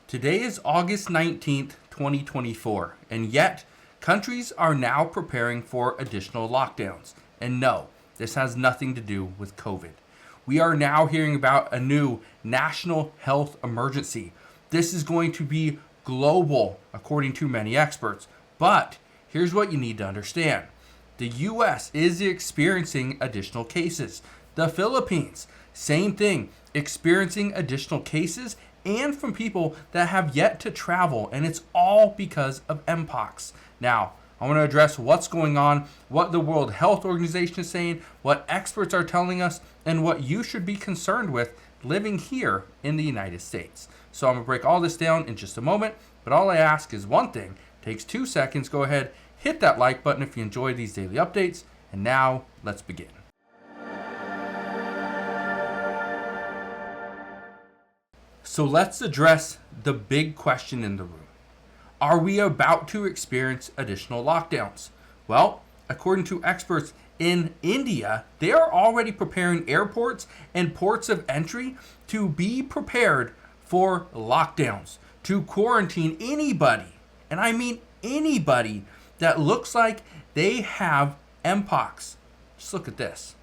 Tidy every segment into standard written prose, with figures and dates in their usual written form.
Today is August 19th, 2024, and yet countries are now preparing for additional lockdowns. And no, this has nothing to do with COVID. We are now hearing about a new national health emergency. This is going to be global, according to many experts. But here's what you need to understand. The U.S. is experiencing additional cases. The Philippines, same thing, experiencing additional cases and from people that have yet to travel, and it's all because of Mpox. Now, I want to address what's going on, what the World Health Organization is saying, what experts are telling us, and what you should be concerned with living here in the United States. So I'm going to break all this down in just a moment, but all I ask is one thing. It takes 2 seconds. Go ahead, hit that like button if you enjoy these daily updates, and now let's begin. So let's address the big question in the room. Are we about to experience additional lockdowns? Well, according to experts in India, they are already preparing airports and ports of entry to be prepared for lockdowns, to quarantine anybody, and I mean anybody, that looks like they have Mpox. Just look at this.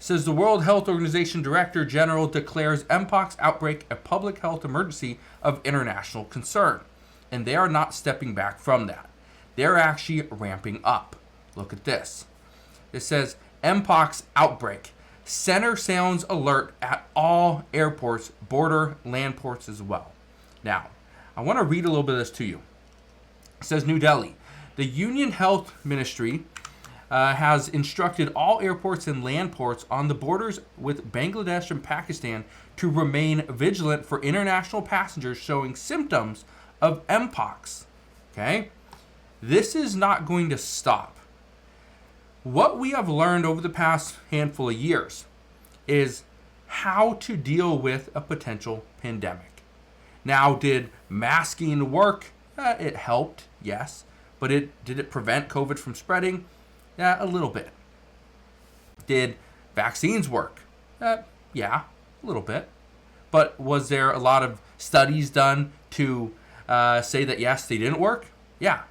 Says the World Health Organization Director General declares Mpox outbreak a public health emergency of international concern. And they are not stepping back from that. They're actually ramping up. Look at this. It says Mpox outbreak. Center sounds alert at all airports, border land ports as well. Now, I want to read a little bit of this to you. It says New Delhi. The Union Health Ministry has instructed all airports and land ports on the borders with Bangladesh and Pakistan to remain vigilant for international passengers showing symptoms of Mpox. Okay? This is not going to stop. What we have learned over the past handful of years is how to deal with a potential pandemic. Now, did masking work? It helped, yes. But did it prevent COVID from spreading? Yeah, a little bit. Did vaccines work? Yeah, a little bit. But was there a lot of studies done to say that yes, they didn't work? Yeah.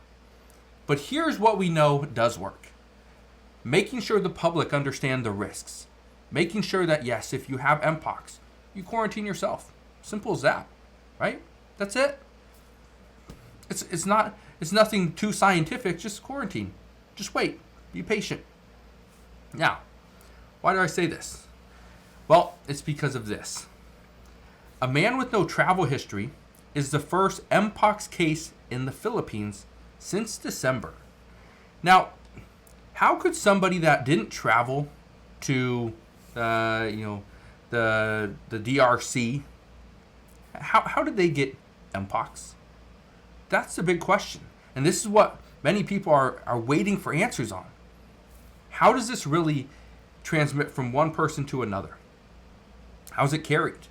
But here's what we know does work. Making sure the public understand the risks. Making sure that yes, if you have Mpox, you quarantine yourself. Simple as that, right? That's it. It's nothing too scientific, just quarantine. Just wait. Be patient. Now, why do I say this? Well, it's because of this. A man with no travel history is the first Mpox case in the Philippines since December. Now, how could somebody that didn't travel to, the DRC, how did they get Mpox? That's the big question. And this is what many people are waiting for answers on. How does this really transmit from one person to another? How is it carried?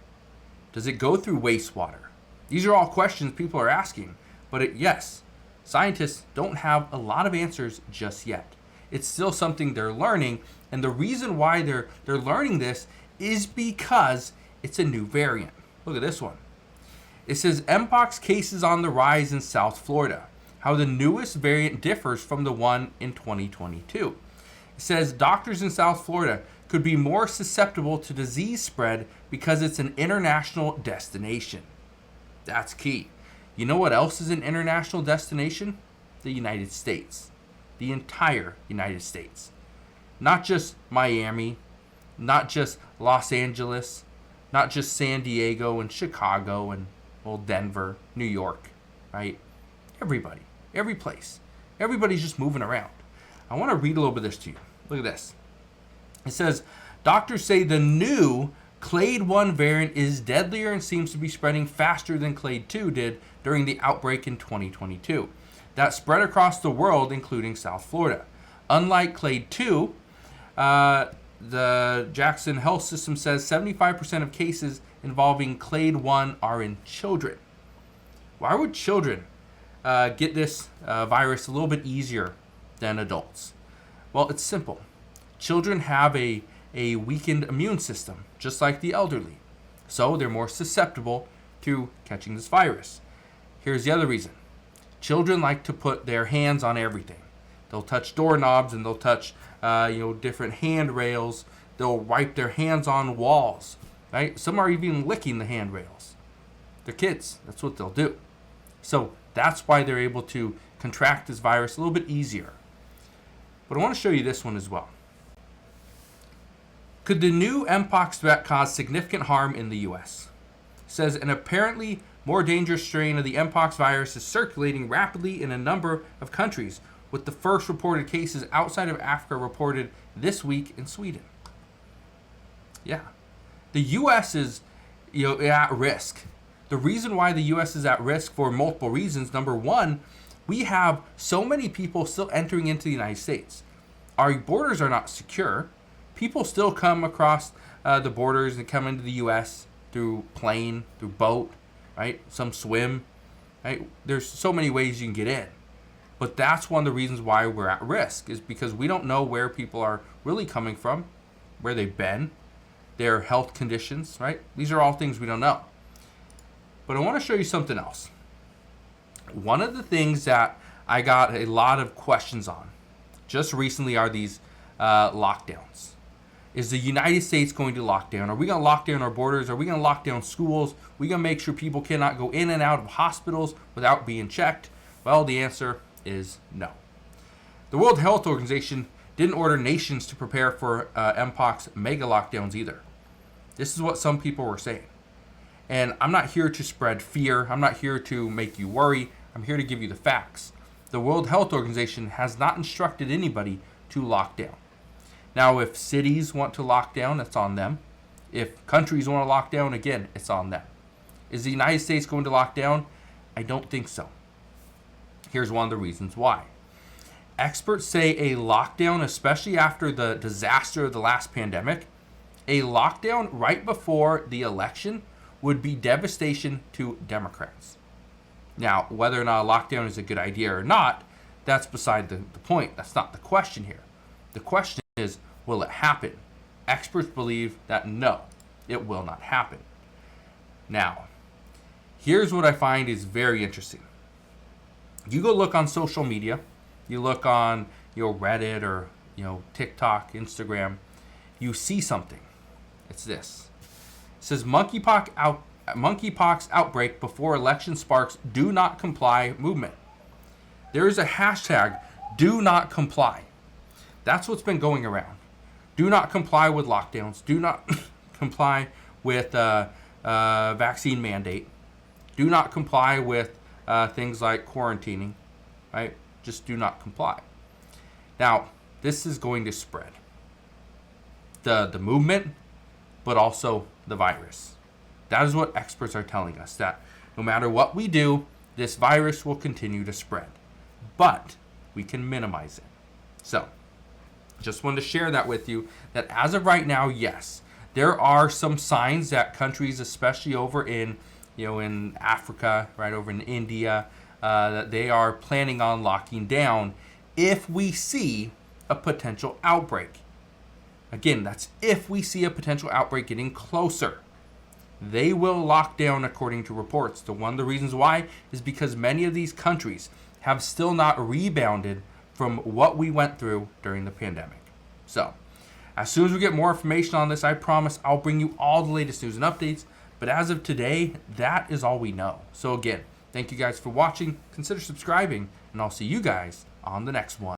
Does it go through wastewater? These are all questions people are asking. But yes, scientists don't have a lot of answers just yet. It's still something they're learning. And the reason why they're learning this is because it's a new variant. Look at this one. It says Mpox cases on the rise in South Florida. How the newest variant differs from the one in 2022. It says doctors in South Florida could be more susceptible to disease spread because it's an international destination. That's key. You know what else is an international destination? The United States. The entire United States. Not just Miami, not just Los Angeles, not just San Diego and Chicago and Denver, New York, right? Everybody. Every place. Everybody's just moving around. I want to read a little bit of this to you. Look at this. It says, doctors say the new Clade 1 variant is deadlier and seems to be spreading faster than Clade 2 did during the outbreak in 2022. That spread across the world, including South Florida. Unlike Clade 2, the Jackson Health System says 75% of cases involving Clade 1 are in children. Why would children get this virus a little bit easier than adults? Well, it's simple. Children have a weakened immune system, just like the elderly. So they're more susceptible to catching this virus. Here's the other reason. Children like to put their hands on everything. They'll touch doorknobs and they'll touch different handrails. They'll wipe their hands on walls, right? Some are even licking the handrails. They're kids. That's what they'll do. So that's why they're able to contract this virus a little bit easier. But I want to show you this one as well. Could the new Mpox threat cause significant harm in the U.S.? It says an apparently more dangerous strain of the Mpox virus is circulating rapidly in a number of countries, with the first reported cases outside of Africa reported this week in Sweden. Yeah. The U.S. is at risk. The reason why the U.S. is at risk for multiple reasons. Number one, we have so many people still entering into the United States. Our borders are not secure. People still come across the borders and come into the U.S. through plane, through boat, right? Some swim, right? There's so many ways you can get in. But that's one of the reasons why we're at risk, is because we don't know where people are really coming from, where they've been, their health conditions, right? These are all things we don't know. But I want to show you something else. One of the things that I got a lot of questions on just recently are these lockdowns. Is the United States going to lock down? Are we going to lock down our borders? Are we going to lock down schools? Are we going to make sure people cannot go in and out of hospitals without being checked? Well, the answer is no. The World Health Organization didn't order nations to prepare for Mpox mega lockdowns either. This is what some people were saying. And I'm not here to spread fear. I'm not here to make you worry. I'm here to give you the facts. The World Health Organization has not instructed anybody to lock down. Now, if cities want to lock down, that's on them. If countries want to lock down, again, it's on them. Is the United States going to lock down? I don't think so. Here's one of the reasons why. Experts say a lockdown, especially after the disaster of the last pandemic, a lockdown right before the election would be devastation to Democrats. Now, whether or not a lockdown is a good idea or not, that's beside the point. That's not the question here. The question is, will it happen? Experts believe that no, it will not happen. Now, here's what I find is very interesting. You go look on social media, you look on Reddit or TikTok, Instagram, you see something. It's this. It says monkeypox outbreak before election sparks do not comply movement. There is a hashtag, do not comply. That's what's been going around. Do not comply with lockdowns. Do not comply with vaccine mandate. Do not comply with things like quarantining, right? Just do not comply. Now, this is going to spread. The movement, but also the virus. That is what experts are telling us, that no matter what we do, this virus will continue to spread. But we can minimize it. So, just wanted to share that with you, that as of right now, yes, there are some signs that countries, especially over in Africa, right over in India, that they are planning on locking down if we see a potential outbreak. Again, that's if we see a potential outbreak getting closer. They will lock down according to reports. One of the reasons why is because many of these countries have still not rebounded from what we went through during the pandemic. So, as soon as we get more information on this, I promise I'll bring you all the latest news and updates. But as of today, that is all we know. So again, thank you guys for watching. Consider subscribing, and I'll see you guys on the next one.